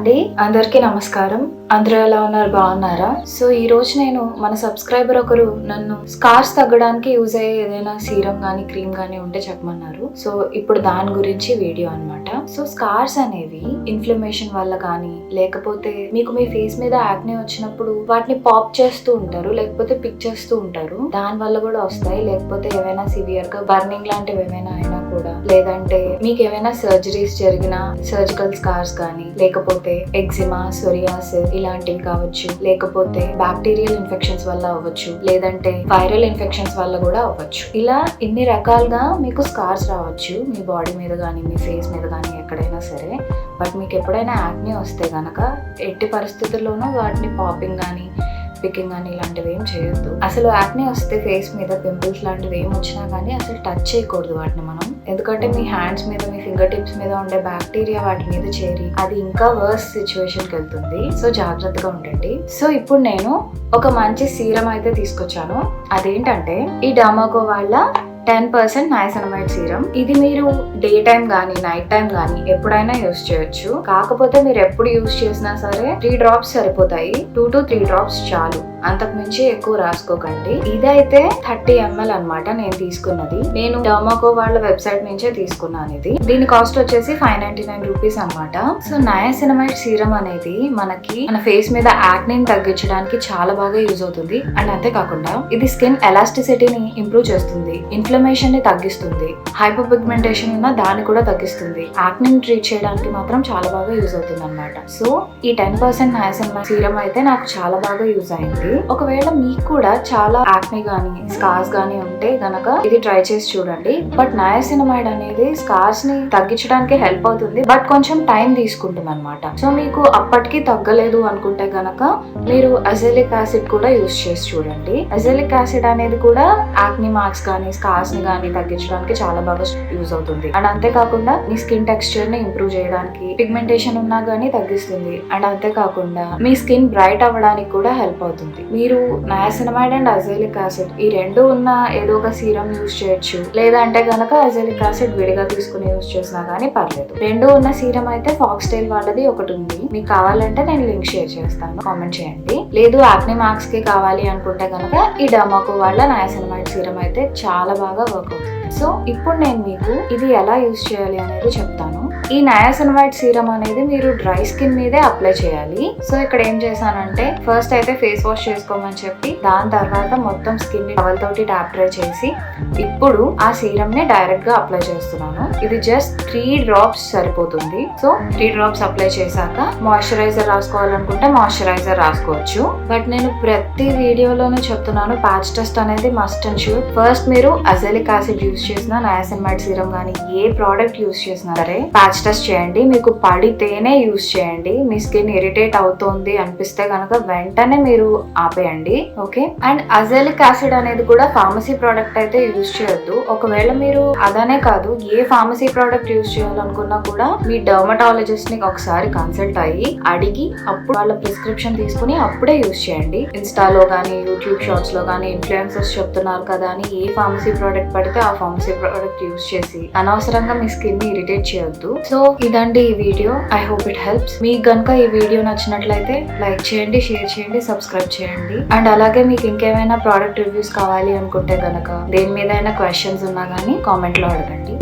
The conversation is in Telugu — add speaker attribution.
Speaker 1: అండి, అందరికీ నమస్కారం. అందరూ ఎలా ఉన్నారు? బాగున్నారా? సో ఈ రోజు నేను మన సబ్స్క్రైబర్ ఒకరు నన్ను స్కార్స్ తగ్గడానికి యూజ్ అయ్యే ఏదైనా సీరం గానీ క్రీమ్ గానీ ఉంటే చెప్పమన్నారు. సో ఇప్పుడు దాని గురించి వీడియో అన్నమాట. సో స్కార్స్ అనేవి ఇన్ఫ్లమేషన్ వల్ల కానీ లేకపోతే మీకు మీ ఫేస్ మీద యాక్నే వచ్చినప్పుడు వాటిని పాప్ చేస్తూ ఉంటారు, లేకపోతే పిక్ చేస్తూ ఉంటారు. దాని వల్ల కూడా వస్తాయి. లేకపోతే ఏవైనా సివియర్ గా బర్నింగ్ లాంటివి ఏమైనా అయినా కూడా, లేదంటే మీకు ఏమైనా సర్జరీస్ జరిగిన సర్జికల్ స్కార్స్ కానీ, లేకపోతే ఎగ్జిమా, సోరియాసిస్ ఇలాంటివి కావచ్చు, లేకపోతే బ్యాక్టీరియల్ ఇన్ఫెక్షన్స్ వల్ల అవ్వచ్చు, లేదంటే వైరల్ ఇన్ఫెక్షన్స్ వల్ల కూడా అవ్వచ్చు. ఇలా ఇన్ని రకాలుగా మీకు స్కార్స్ రావచ్చు మీ బాడీ మీద కానీ, మీ ఫేస్ మీద కానీ, ఎక్కడైనా సరే. బట్ మీకు ఎప్పుడైనా యాక్నే వస్తే గనక ఎట్టి పరిస్థితుల్లోనూ వాటిని పాపింగ్ కానీ పికింగ్ కానీ ఇలాంటివి ఏం చేయొద్దు. అసలు యాక్నే వస్తే ఫేస్ మీద పింపుల్స్ లాంటివి ఏం వచ్చినా కానీ అసలు టచ్ చేయకూడదు వాటిని మనం. ఎందుకంటే మీ హ్యాండ్స్ మీద, మీ ఫింగర్ టిప్స్ మీద ఉండే బ్యాక్టీరియా వాటి మీద చేరి అది ఇంకా వర్స్ సిచ్యువేషన్కి వెళ్తుంది. సో జాగ్రత్తగా ఉండండి. సో ఇప్పుడు నేను ఒక మంచి సీరం అయితే తీసుకొచ్చాను. అదేంటంటే ఈ డర్మాకో వాళ్ళ 10% నయాసినమైడ్ సీరం. ఇది మీరు డే టైం గానీ నైట్ టైం గానీ ఎప్పుడైనా యూజ్ చేయొచ్చు. కాకపోతే మీరు ఎప్పుడు యూజ్ చేసినా సరే 3 డ్రాప్స్ సరిపోతాయి. 2 to 3 డ్రాప్స్ చాలు, అంతకు మించి ఎక్కువ రాసుకోకండి. ఇదైతే 30 ml అన్నమాట నేను తీసుకున్నది. నేను డర్మాకో వాళ్ళ వెబ్సైట్ నుంచే తీసుకున్నాను ఇది. దీని కాస్ట్ వచ్చేసి 599 రూపీస్ అనమాట. సో నయాసినమైడ్ సీరం అనేది మనకి మన ఫేస్ మీద యాక్నేని తగ్గించడానికి చాలా బాగా యూజ్ అవుతుంది. అండ్ అంతేకాకుండా ఇది స్కిన్ ఎలాస్టిసిటీని ఇంప్రూవ్ చేస్తుంది, ఇన్ఫ్లమేషన్ ని తగ్గిస్తుంది, హైపర్ పిగ్మెంటేషన్ ఉన్న దాన్ని కూడా తగ్గిస్తుంది. యాక్నేని ట్రీట్ చేయడానికి మాత్రం చాలా బాగా యూజ్ అవుతుంది అనమాట. సో ఈ 10% నయాసినమైడ్ సీరం అయితే నాకు చాలా బాగా యూజ్ అయింది. ఒకవేళ మీకు కూడా చాలా యాక్నే గానీ స్కార్స్ గానీ ఉంటే గనక ఇది ట్రై చేసి చూడండి. బట్ నయాసినమైడ్ అనేది స్కార్స్ ని తగ్గించడానికి హెల్ప్ అవుతుంది, బట్ కొంచెం టైం తీసుకుంటుంది అనమాట. సో మీకు అప్పటికి తగ్గలేదు అనుకుంటే గనక మీరు అజెలిక్ యాసిడ్ కూడా యూజ్ చేసి చూడండి. అజెలిక్ యాసిడ్ అనేది కూడా యాక్నే మార్క్స్ గానీ స్కార్స్ ని గానీ తగ్గించడానికి చాలా బాగా యూజ్ అవుతుంది. అండ్ అంతేకాకుండా మీ స్కిన్ టెక్స్చర్ ని ఇంప్రూవ్ చేయడానికి, పిగ్మెంటేషన్ ఉన్నా గానీ తగ్గిస్తుంది. అండ్ అంతేకాకుండా మీ స్కిన్ బ్రైట్ అవ్వడానికి కూడా హెల్ప్ అవుతుంది. మీరు నయాసినమైడ్ అండ్ అజెలిక్ యాసిడ్ ఈ రెండు ఉన్న ఏదో ఒక సీరం యూజ్ చేయొచ్చు, లేదంటే గనక అజెలిక్ యాసిడ్ విడిగా తీసుకుని యూజ్ చేసినా గానీ పర్లేదు. రెండు ఉన్న సీరం అయితే ఫాక్స్టైల్ వాళ్ళది ఒకటి ఉంది. మీకు కావాలంటే నేను లింక్ షేర్ చేస్తాను, కామెంట్ చేయండి. లేదు యాక్నే మార్క్స్ కి కావాలి అనుకుంటే గనక ఈ డర్మాకో వాళ్ళ నయాసినమైడ్ సీరం అయితే చాలా బాగా వర్క్ అవుతుంది. సో ఇప్పుడు నేను మీకు ఇది ఎలా యూజ్ చేయాలి అనేది చెప్తాను. ఈ నయాసినమైడ్ సీరం అనేది మీరు డ్రై స్కిన్ మీదే అప్లై చేయాలి. సో ఇక్కడ ఏం చేశానంటే ఫస్ట్ అయితే ఫేస్ వాష్ చేసుకోమని చెప్పి దాని తర్వాత మొత్తం స్కిన్ ని టవల్ తోటి ట్యాప్ డ్రై చేసి ఇప్పుడు ఆ సీరం ని డైరెక్ట్ గా అప్లై చేస్తున్నాను. ఇది జస్ట్ 3 డ్రాప్స్ సరిపోతుంది. సో 3 డ్రాప్స్ అప్లై చేశాక మాయిశ్చరైజర్ రాసుకోవాలనుకుంటే మాయిశ్చరైజర్ రాసుకోవచ్చు. బట్ నేను ప్రతి వీడియోలోనూ చెప్తున్నాను, ప్యాచ్ టెస్ట్ అనేది మస్ట్ అండ్ షూర్. ఫస్ట్ మీరు అజెలిక్ యాసిడ్ యూజ్ చేసినా, నయాసినమైడ్ సీరం కానీ ఏ ప్రోడక్ట్ యూజ్ చేసినా సరే ప్యాచ్ టెస్ట్ చేయండి. మీకు పడితేనే యూజ్ చేయండి. మీ స్కిన్ ఇరిటేట్ అవుతోంది అనిపిస్తే కనుక వెంటనే మీరు ఆపేయండి. ఓకే. అండ్ అజెలిక్ యాసిడ్ అనేది కూడా ఫార్మసీ ప్రోడక్ట్ అయితే యూజ్ చేయొద్దు. ఒకవేళ మీరు అదనే కాదు ఏ ఫార్మసీ ప్రోడక్ట్ యూజ్ చేయాలనుకున్నా కూడా మీ డర్మటాలజిస్ట్ ని ఒకసారి కన్సల్ట్ అయ్యి అడిగి అప్పుడు వాళ్ళ ప్రిస్క్రిప్షన్ తీసుకుని అప్పుడే యూజ్ చేయండి. ఇన్స్టాలో కానీ యూట్యూబ్ షార్ట్స్ లో కానీ ఇన్ఫ్లుయెన్సర్స్ చెప్తున్నారు కదా అని ఏ ఫార్మసీ ప్రోడక్ట్ పడితే ఆ ఫార్మసీ ప్రోడక్ట్ యూజ్ చేసి అనవసరంగా మీ స్కిన్ ని ఇరిటేట్ చేయొద్దు. సో ఇదండి ఈ video. I hope it helps. మీకు గనుక ఈ వీడియో నచ్చినట్లయితే లైక్ చేయండి, షేర్ చేయండి, సబ్స్క్రైబ్ చేయండి. అండ్ అలాగే మీకు ఇంకేమైనా ప్రోడక్ట్ రివ్యూస్ కావాలి అనుకుంటే గనక దేని మీద అయినా క్వశ్చన్స్ ఉన్నా కానీ కామెంట్ లో అడగండి.